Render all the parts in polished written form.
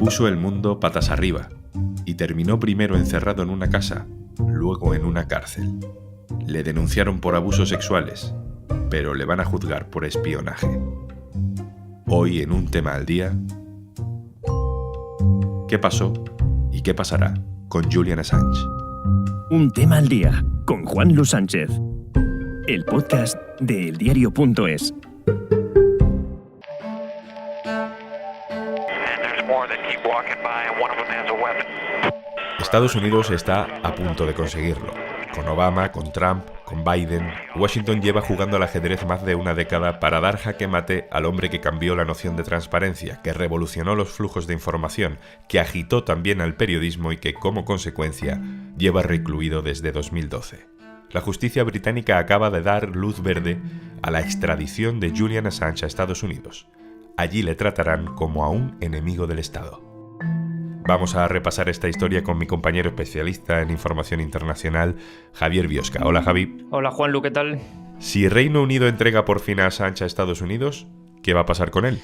puso el mundo patas arriba y terminó primero encerrado en una casa, luego en una cárcel. Le denunciaron por abusos sexuales, pero le van a juzgar por espionaje. Hoy en Un Tema al Día, ¿qué pasó y qué pasará con Julian Assange? Un Tema al Día con Juan Luis Sánchez, el podcast de eldiario.es. Estados Unidos está a punto de conseguirlo. Con Obama, con Trump, con Biden, Washington lleva jugando al ajedrez más de una década para dar jaque mate al hombre que cambió la noción de transparencia, que revolucionó los flujos de información, que agitó también al periodismo y que, como consecuencia, lleva recluido desde 2012. La justicia británica acaba de dar luz verde a la extradición de Julian Assange a Estados Unidos. Allí le tratarán como a un enemigo del Estado. Vamos a repasar esta historia con mi compañero especialista en información internacional, Javier Biosca. Hola, Javi. Hola, Juanlu, ¿qué tal? Si Reino Unido entrega por fin a Assange a Estados Unidos, ¿qué va a pasar con él?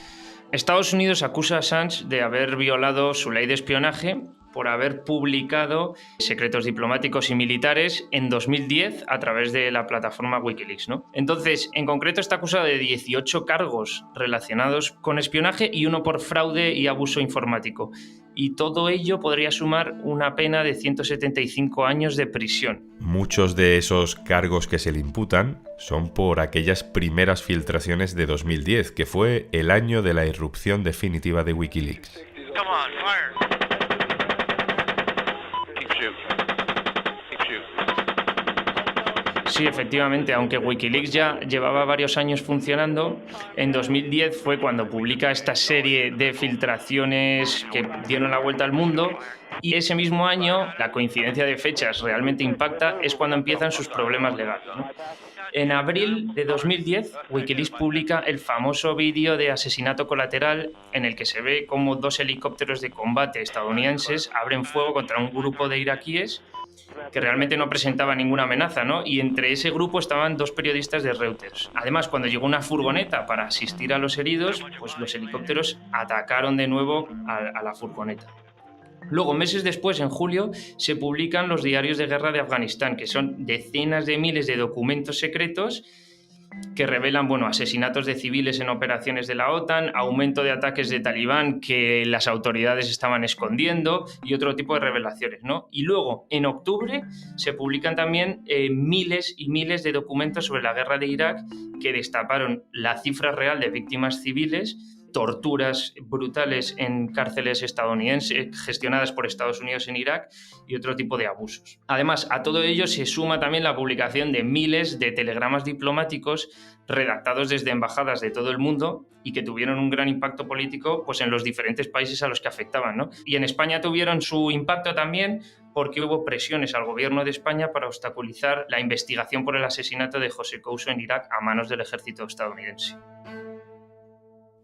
Estados Unidos acusa a Assange de haber violado su ley de espionaje por haber publicado secretos diplomáticos y militares en 2010 a través de la plataforma Wikileaks, ¿no? Entonces, en concreto está acusado de 18 cargos relacionados con espionaje y uno por fraude y abuso informático. Y todo ello podría sumar una pena de 175 años de prisión. Muchos de esos cargos que se le imputan son por aquellas primeras filtraciones de 2010, que fue el año de la irrupción definitiva de Wikileaks. Sí, efectivamente, aunque Wikileaks ya llevaba varios años funcionando, en 2010 fue cuando publica esta serie de filtraciones que dieron la vuelta al mundo, y ese mismo año, la coincidencia de fechas realmente impacta, es cuando empiezan sus problemas legales, ¿no? En abril de 2010, Wikileaks publica el famoso vídeo de asesinato colateral en el que se ve cómo 2 helicópteros de combate estadounidenses abren fuego contra un grupo de iraquíes que realmente no presentaba ninguna amenaza, ¿no? Y entre ese grupo estaban 2 periodistas de Reuters. Además, cuando llegó una furgoneta para asistir a los heridos, pues los helicópteros atacaron de nuevo a la furgoneta. Luego, meses después, en julio, se publican los diarios de guerra de Afganistán, que son decenas de miles de documentos secretos que revelan, asesinatos de civiles en operaciones de la OTAN, aumento de ataques de Talibán que las autoridades estaban escondiendo y otro tipo de revelaciones, ¿no? Y luego, en octubre, se publican también miles y miles de documentos sobre la guerra de Irak que destaparon la cifra real de víctimas civiles, torturas brutales en cárceles estadounidenses gestionadas por Estados Unidos en Irak y otro tipo de abusos. Además, a todo ello se suma también la publicación de miles de telegramas diplomáticos redactados desde embajadas de todo el mundo y que tuvieron un gran impacto político pues, en los diferentes países a los que afectaban, ¿no? Y en España tuvieron su impacto también porque hubo presiones al gobierno de España para obstaculizar la investigación por el asesinato de José Couso en Irak a manos del ejército estadounidense.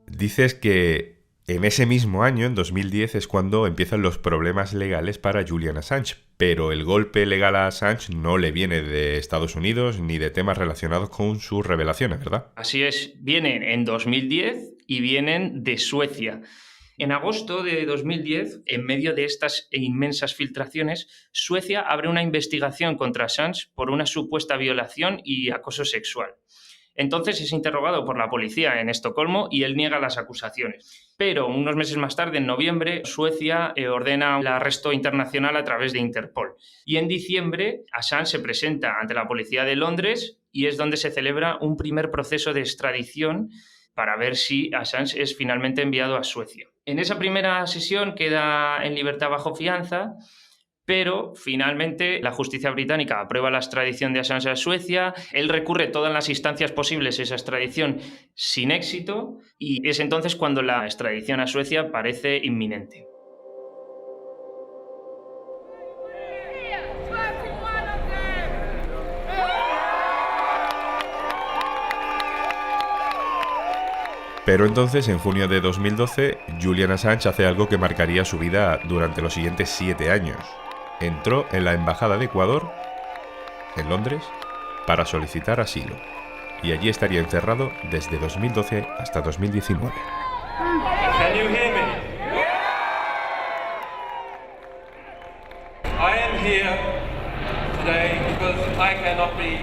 Dices que en ese mismo año, en 2010, es cuando empiezan los problemas legales para Julian Assange, pero el golpe legal a Assange no le viene de Estados Unidos ni de temas relacionados con sus revelaciones, ¿verdad? Así es, vienen en 2010 y vienen de Suecia. En agosto de 2010, en medio de estas inmensas filtraciones, Suecia abre una investigación contra Assange por una supuesta violación y acoso sexual. Entonces es interrogado por la policía en Estocolmo y él niega las acusaciones. Pero unos meses más tarde, en noviembre, Suecia ordena el arresto internacional a través de Interpol. Y en diciembre, Assange se presenta ante la policía de Londres y es donde se celebra un primer proceso de extradición para ver si Assange es finalmente enviado a Suecia. En esa primera sesión queda en libertad bajo fianza, pero finalmente la justicia británica aprueba la extradición de Assange a Suecia, él recurre todas las instancias posibles a esa extradición sin éxito y es entonces cuando la extradición a Suecia parece inminente. Pero entonces, en junio de 2012, Julian Assange hace algo que marcaría su vida durante los siguientes 7 años. Entró en la Embajada de Ecuador, en Londres, para solicitar asilo. Y allí estaría encerrado desde 2012 hasta 2019. here today because I cannot be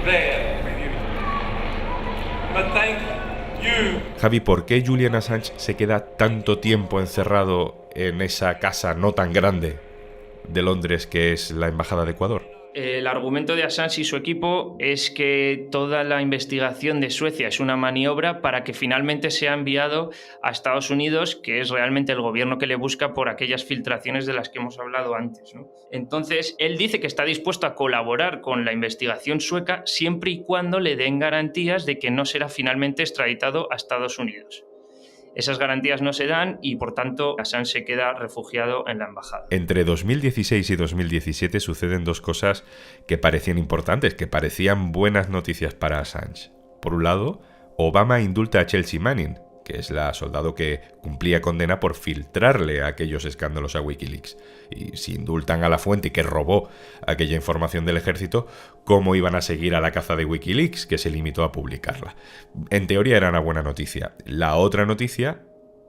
there with you. But thank you. Javi, ¿por qué Julian Assange se queda tanto tiempo encerrado en esa casa no tan grande de Londres que es la Embajada de Ecuador? El argumento de Assange y su equipo es que toda la investigación de Suecia es una maniobra para que finalmente sea enviado a Estados Unidos, que es realmente el gobierno que le busca por aquellas filtraciones de las que hemos hablado antes, ¿no? Entonces, él dice que está dispuesto a colaborar con la investigación sueca siempre y cuando le den garantías de que no será finalmente extraditado a Estados Unidos. Esas garantías no se dan y, por tanto, Assange se queda refugiado en la embajada. Entre 2016 y 2017 suceden dos cosas que parecían importantes, que parecían buenas noticias para Assange. Por un lado, Obama indulta a Chelsea Manning, que es la soldado que cumplía condena por filtrarle aquellos escándalos a Wikileaks. Y si indultan a la fuente que robó aquella información del ejército, ¿cómo iban a seguir a la caza de Wikileaks, que se limitó a publicarla? En teoría era una buena noticia. La otra noticia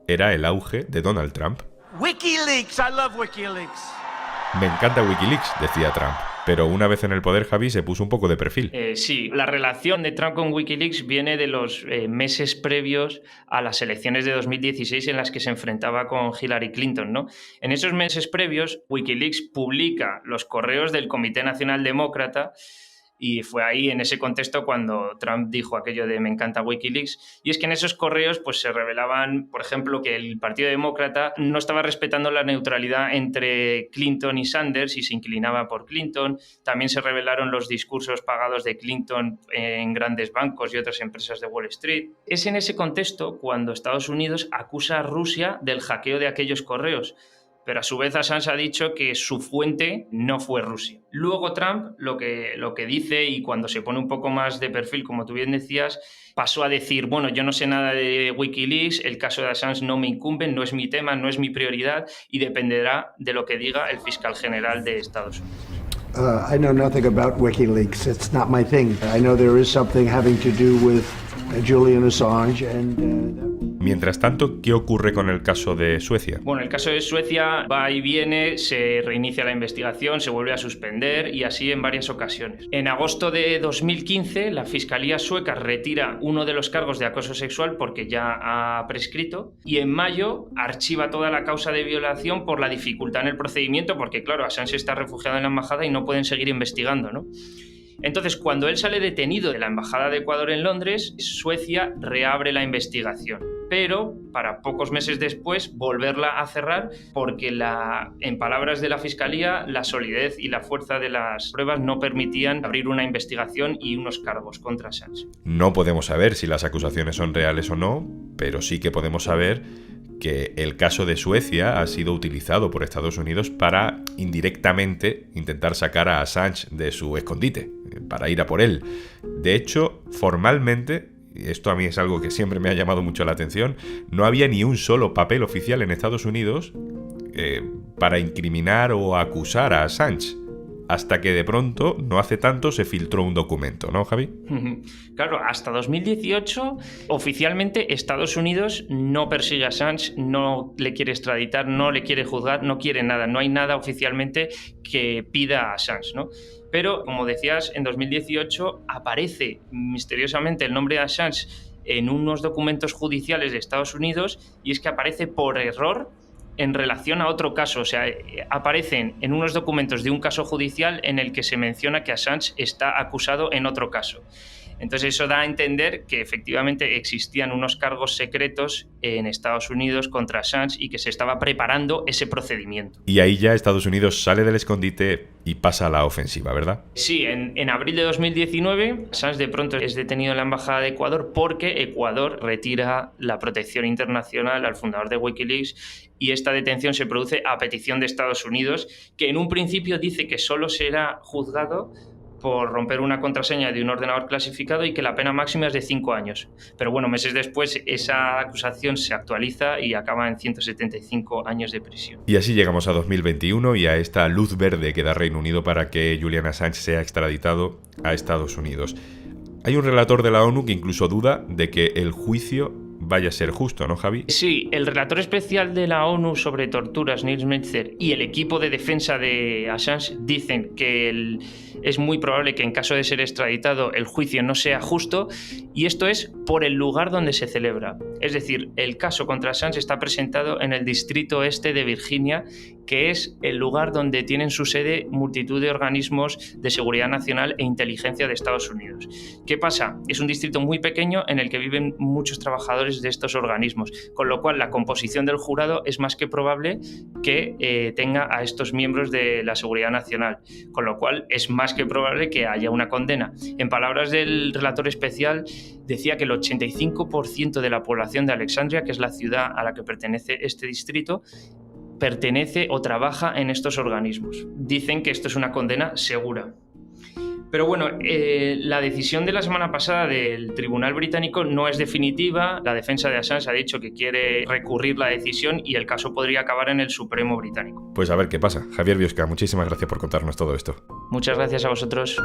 era el auge de Donald Trump. WikiLeaks, I love WikiLeaks. Me encanta Wikileaks, decía Trump. Pero una vez en el poder, Javi, se puso un poco de perfil. Sí, la relación de Trump con Wikileaks viene de los meses previos a las elecciones de 2016 en las que se enfrentaba con Hillary Clinton, ¿no? En esos meses previos, Wikileaks publica los correos del Comité Nacional Demócrata y fue ahí, en ese contexto, cuando Trump dijo aquello de me encanta Wikileaks. Y es que en esos correos pues, se revelaban, por ejemplo, que el Partido Demócrata no estaba respetando la neutralidad entre Clinton y Sanders y se inclinaba por Clinton. También se revelaron los discursos pagados de Clinton en grandes bancos y otras empresas de Wall Street. Es en ese contexto cuando Estados Unidos acusa a Rusia del hackeo de aquellos correos. Pero a su vez Assange ha dicho que su fuente no fue Rusia. Luego Trump lo que dice, y cuando se pone un poco más de perfil, como tú bien decías, pasó a decir, bueno, yo no sé nada de Wikileaks, el caso de Assange no me incumbe, no es mi tema, no es mi prioridad y dependerá de lo que diga el fiscal general de Estados Unidos. I know nothing about WikiLeaks. It's not my thing. I know there is something having to do with Julian Assange and... Mientras tanto, ¿qué ocurre con el caso de Suecia? Bueno, el caso de Suecia va y viene, se reinicia la investigación, se vuelve a suspender y así en varias ocasiones. En agosto de 2015, la Fiscalía sueca retira uno de los cargos de acoso sexual porque ya ha prescrito y en mayo archiva toda la causa de violación por la dificultad en el procedimiento porque, claro, Assange está refugiado en la embajada y no pueden seguir investigando, ¿no? Entonces, cuando él sale detenido de la Embajada de Ecuador en Londres, Suecia reabre la investigación, pero para pocos meses después volverla a cerrar porque, en palabras de la Fiscalía, la solidez y la fuerza de las pruebas no permitían abrir una investigación y unos cargos contra Assange. No podemos saber si las acusaciones son reales o no, pero sí que podemos saber que el caso de Suecia ha sido utilizado por Estados Unidos para indirectamente intentar sacar a Assange de su escondite, para ir a por él. De hecho, formalmente, y esto a mí es algo que siempre me ha llamado mucho la atención, no había ni un solo papel oficial en Estados Unidos para incriminar o acusar a Assange. Hasta que de pronto, no hace tanto, se filtró un documento, ¿no, Javi? Claro, hasta 2018, oficialmente Estados Unidos no persigue a Assange, no le quiere extraditar, no le quiere juzgar, no quiere nada. No hay nada oficialmente que pida a Assange, ¿no? Pero, como decías, en 2018 aparece misteriosamente el nombre de Assange en unos documentos judiciales de Estados Unidos y es que aparece por error en relación a otro caso, o sea, aparecen en unos documentos de un caso judicial en el que se menciona que Assange está acusado en otro caso. Entonces eso da a entender que efectivamente existían unos cargos secretos en Estados Unidos contra Assange y que se estaba preparando ese procedimiento. Y ahí ya Estados Unidos sale del escondite y pasa a la ofensiva, ¿verdad? Sí, en abril de 2019 Assange de pronto es detenido en la Embajada de Ecuador porque Ecuador retira la protección internacional al fundador de Wikileaks y esta detención se produce a petición de Estados Unidos, que en un principio dice que solo será juzgado por romper una contraseña de un ordenador clasificado y que la pena máxima es de 5 años. Pero bueno, meses después esa acusación se actualiza y acaba en 175 años de prisión. Y así llegamos a 2021 y a esta luz verde que da Reino Unido para que Julian Assange sea extraditado a Estados Unidos. Hay un relator de la ONU que incluso duda de que el juicio vaya a ser justo, ¿no, Javi? Sí, el relator especial de la ONU sobre torturas, Nils Melzer, y el equipo de defensa de Assange dicen que es muy probable que en caso de ser extraditado el juicio no sea justo, y esto es por el lugar donde se celebra. Es decir, el caso contra Assange está presentado en el distrito este de Virginia, que es el lugar donde tienen su sede multitud de organismos de seguridad nacional e inteligencia de Estados Unidos. ¿Qué pasa? Es un distrito muy pequeño en el que viven muchos trabajadores de estos organismos, con lo cual la composición del jurado es más que probable que tenga a estos miembros de la seguridad nacional, con lo cual es más que probable que haya una condena. En palabras del relator especial, decía que el 85% de la población de Alexandria, que es la ciudad a la que pertenece este distrito, pertenece o trabaja en estos organismos. Dicen que esto es una condena segura. Pero bueno, la decisión de la semana pasada del Tribunal Británico no es definitiva. La defensa de Assange ha dicho que quiere recurrir la decisión y el caso podría acabar en el Supremo Británico. Pues a ver qué pasa. Javier Biosca, muchísimas gracias por contarnos todo esto. Muchas gracias a vosotros.